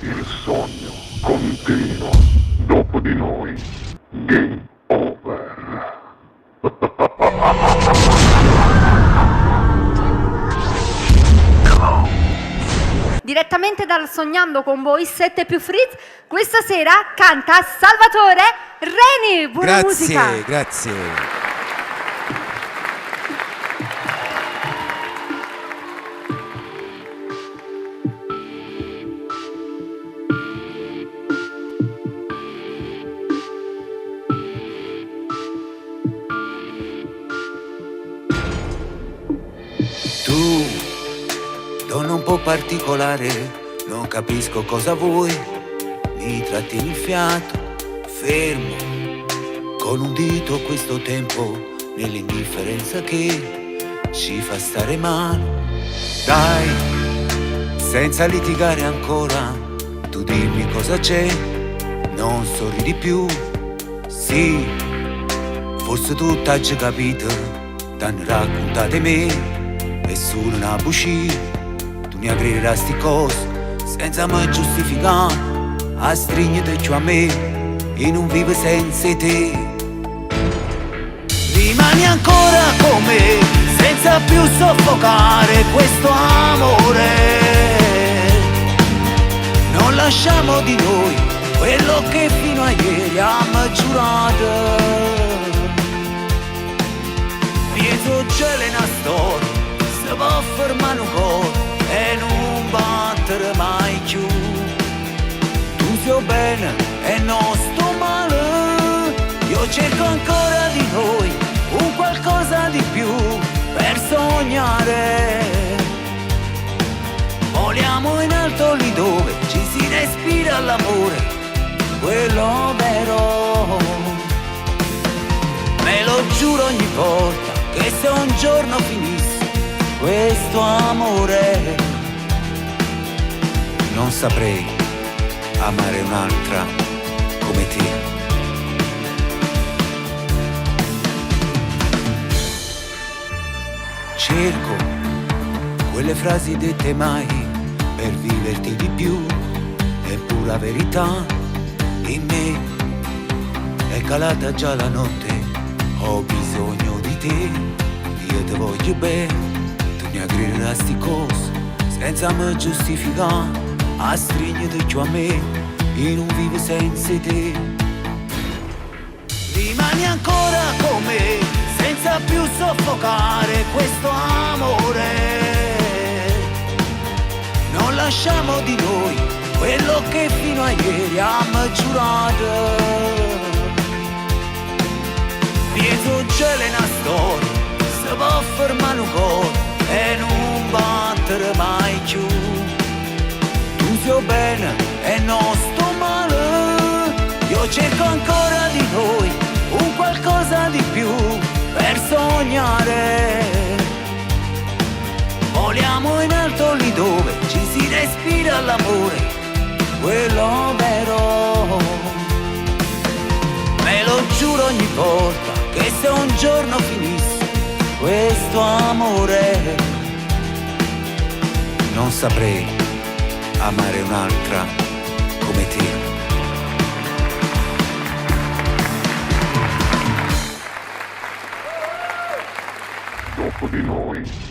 Il sogno continua. Dopo di noi, game over. Direttamente dal Sognando con voi 7 più Fritz, questa sera canta Salvatore Reni. Buona musica. Grazie. Tu, donna un po' particolare, non capisco cosa vuoi. Mi trattieni il fiato, fermo, con un dito questo tempo, nell'indifferenza che ci fa stare male. Dai, senza litigare ancora, tu dimmi cosa c'è, non sorridi più. Sì, forse tu t'hai già capito, t'hanno raccontato di me. Nessuno n'ha bucì, tu ne aggrederà sti cose senza mai giustificare. A stringete giù a me e non vivo senza te. Rimani ancora con me senza più soffocare questo amore. Non lasciamo di noi quello che fino a ieri abbiamo giurato. Dietro c'è una storia, si può fermare un po' e non battere mai più. Tu sei bene e non sto male, io cerco ancora di noi un qualcosa di più per sognare. Voliamo in alto lì dove ci si respira l'amore, quello vero. Me lo giuro ogni volta che se un giorno finisse questo amore, non saprei amare un'altra come te. Cerco quelle frasi dette mai per viverti di più, eppure la verità in me è calata già la notte. Ho bisogno di te, io ti voglio bene. Mi aggredirà sti cose senza me giustificare. A stringete giù a me e non vivo senza te. Rimani ancora con me senza più soffocare questo amore. Non lasciamo di noi quello che fino a ieri abbiamo giurato. Dietro c'è una storia, si può fermare un po' e non battere mai più. Tu sei bene e non sto male, io cerco ancora di noi un qualcosa di più per sognare. Voliamo in alto lì dove ci si respira l'amore, quello vero. Me lo giuro ogni volta che se un giorno finisse questo amore, non saprei amare un'altra come te. Dopo di noi.